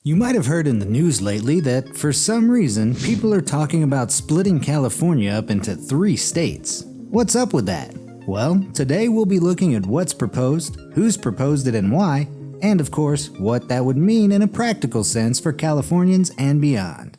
You might have heard in the news lately that for some reason people are talking about splitting California up into 3 states. What's up with that? Well, today we'll be looking at what's proposed, who's proposed it and why, and of course, what that would mean in a practical sense for Californians and beyond.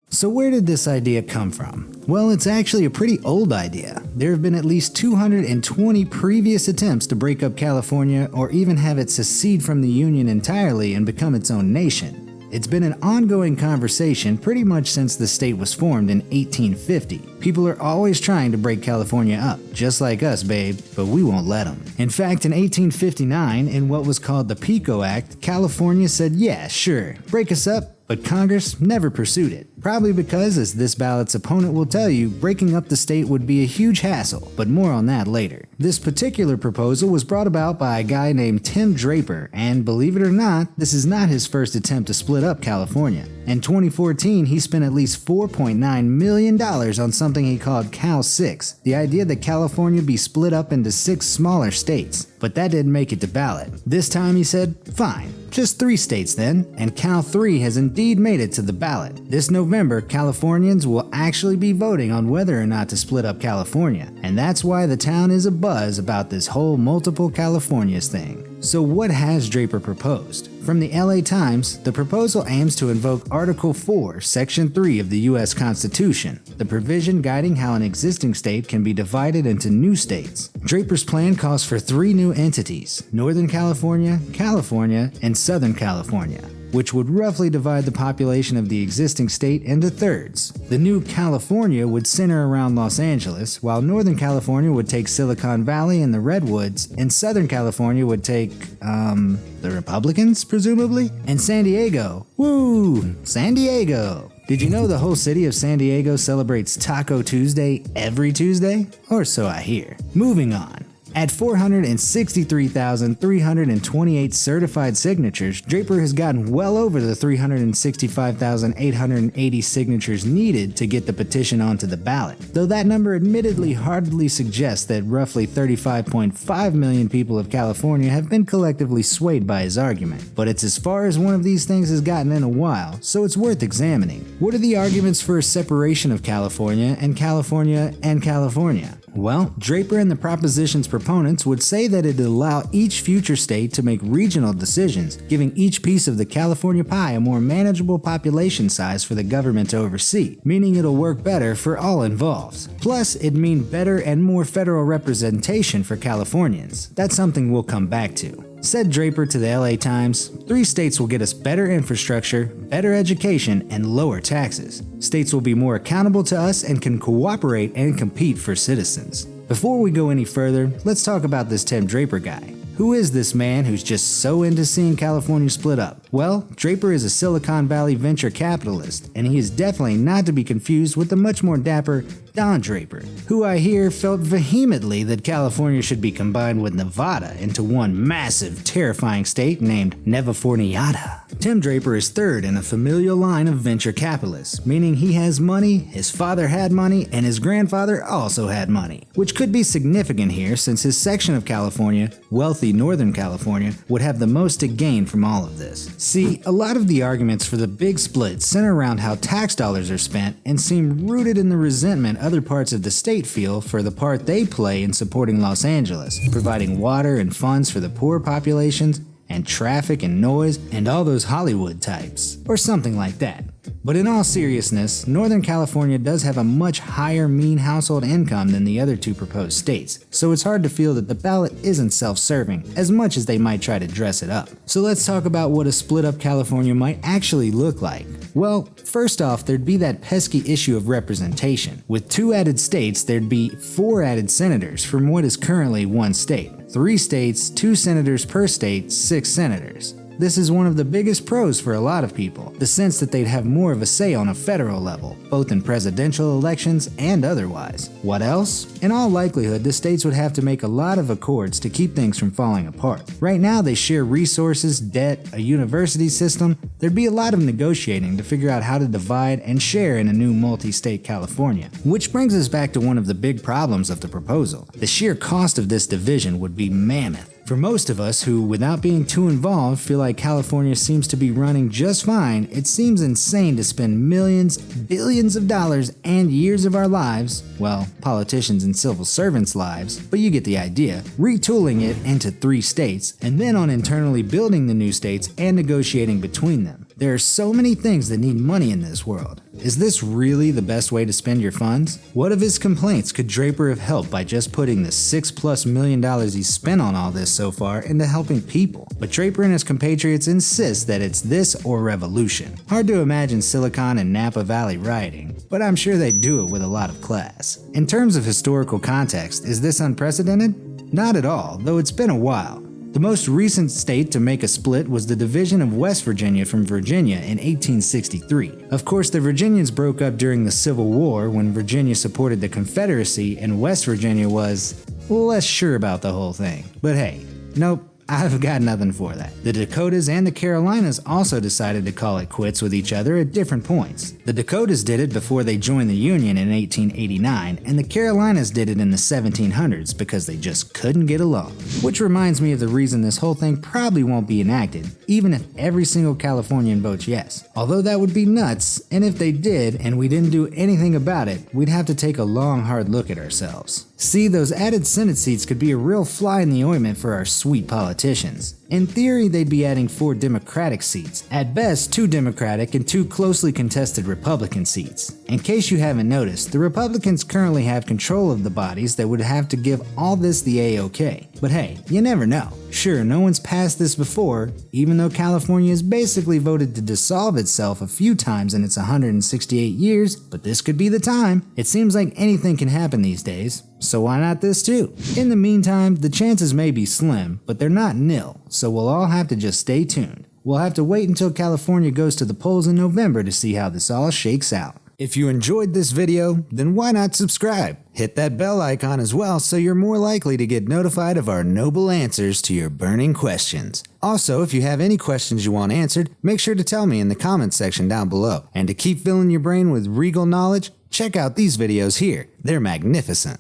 So where did this idea come from? Well, it's actually a pretty old idea. There have been at least 220 previous attempts to break up California or even have it secede from the Union entirely and become its own nation. It's been an ongoing conversation pretty much since the state was formed in 1850. People are always trying to break California up, just like us, babe, but we won't let them. In fact, in 1859, in what was called the Pico Act, California said, yeah, sure, break us up, but Congress never pursued it. Probably because, as this ballot's opponent will tell you, breaking up the state would be a huge hassle, but more on that later. This particular proposal was brought about by a guy named Tim Draper, and believe it or not, this is not his first attempt to split up California. In 2014, he spent at least $4.9 million on something he called Cal 6, the idea that California be split up into 6 smaller states. But that didn't make it to ballot. This time he said, fine, just 3 states then, and Cal 3 has indeed made it to the ballot. This November, Californians will actually be voting on whether or not to split up California, and that's why the town is abuzz about this whole multiple Californias thing. So what has Draper proposed? From the LA Times, the proposal aims to invoke Article 4, Section 3 of the U.S. Constitution, the provision guiding how an existing state can be divided into new states. Draper's plan calls for 3 new entities, Northern California, California, and Southern California, which would roughly divide the population of the existing state into thirds. The new California would center around Los Angeles, while Northern California would take Silicon Valley and the Redwoods, and Southern California would take, the Republicans, presumably? And San Diego. Woo! San Diego! Did you know the whole city of San Diego celebrates Taco Tuesday every Tuesday? Or so I hear. Moving on. At 463,328 certified signatures, Draper has gotten well over the 365,880 signatures needed to get the petition onto the ballot, though that number admittedly hardly suggests that roughly 35.5 million people of California have been collectively swayed by his argument. But it's as far as one of these things has gotten in a while, so it's worth examining. What are the arguments for a separation of California and California and California? Well, Draper and the proposition's proponents would say that it'd allow each future state to make regional decisions, giving each piece of the California pie a more manageable population size for the government to oversee, meaning it'll work better for all involved. Plus, it'd mean better and more federal representation for Californians. That's something we'll come back to. Said Draper to the LA Times, 3 states will get us better infrastructure, better education, and lower taxes. States will be more accountable to us and can cooperate and compete for citizens. Before we go any further, let's talk about this Tim Draper guy. Who is this man who's just so into seeing California split up? Well, Draper is a Silicon Valley venture capitalist, and he is definitely not to be confused with the much more dapper Don Draper, who I hear felt vehemently that California should be combined with Nevada into one massive, terrifying state named Nevaforniata. Tim Draper is third in a familial line of venture capitalists, meaning he has money, his father had money, and his grandfather also had money, which could be significant here since his section of California, wealthy Northern California, would have the most to gain from all of this. See, a lot of the arguments for the big split center around how tax dollars are spent and seem rooted in the resentment other parts of the state feel for the part they play in supporting Los Angeles, providing water and funds for the poor populations, and traffic and noise, and all those Hollywood types, or something like that. But in all seriousness, Northern California does have a much higher mean household income than the other 2 proposed states, so it's hard to feel that the ballot isn't self-serving, as much as they might try to dress it up. So let's talk about what a split-up California might actually look like. Well, first off, there'd be that pesky issue of representation. With 2 added states, there'd be 4 added senators from what is currently 1 state. 3 states, 2 senators per state, 6 senators. This is one of the biggest pros for a lot of people, the sense that they'd have more of a say on a federal level, both in presidential elections and otherwise. What else? In all likelihood, the states would have to make a lot of accords to keep things from falling apart. Right now, they share resources, debt, a university system. There'd be a lot of negotiating to figure out how to divide and share in a new multi-state California. Which brings us back to one of the big problems of the proposal. The sheer cost of this division would be mammoth. For most of us who, without being too involved, feel like California seems to be running just fine, it seems insane to spend millions, billions of dollars and years of our lives, well, politicians and civil servants' lives, but you get the idea, retooling it into 3 states, and then on internally building the new states and negotiating between them. There are so many things that need money in this world. Is this really the best way to spend your funds? What of his complaints could Draper have helped by just putting the $6+ million he's spent on all this so far into helping people? But Draper and his compatriots insist that it's this or revolution. Hard to imagine Silicon and Napa Valley rioting, but I'm sure they'd do it with a lot of class. In terms of historical context, is this unprecedented? Not at all, though it's been a while. The most recent state to make a split was the division of West Virginia from Virginia in 1863. Of course, the Virginians broke up during the Civil War when Virginia supported the Confederacy and West Virginia was less sure about the whole thing. But hey, nope. I've got nothing for that. The Dakotas and the Carolinas also decided to call it quits with each other at different points. The Dakotas did it before they joined the Union in 1889, and the Carolinas did it in the 1700s because they just couldn't get along. Which reminds me of the reason this whole thing probably won't be enacted, even if every single Californian votes yes. Although that would be nuts, and if they did and we didn't do anything about it, we'd have to take a long hard look at ourselves. See, those added Senate seats could be a real fly in the ointment for our sweet politicians. In theory, they'd be adding 4 Democratic seats, at best 2 Democratic and 2 closely contested Republican seats. In case you haven't noticed, the Republicans currently have control of the bodies that would have to give all this the A-OK. But hey, you never know. Sure, no one's passed this before, even though California has basically voted to dissolve itself a few times in its 168 years, but this could be the time. It seems like anything can happen these days, so why not this too? In the meantime, the chances may be slim, but they're not nil, so we'll all have to just stay tuned. We'll have to wait until California goes to the polls in November to see how this all shakes out. If you enjoyed this video, then why not subscribe? Hit that bell icon as well so you're more likely to get notified of our noble answers to your burning questions. Also, if you have any questions you want answered, make sure to tell me in the comments section down below. And to keep filling your brain with regal knowledge, check out these videos here. They're magnificent.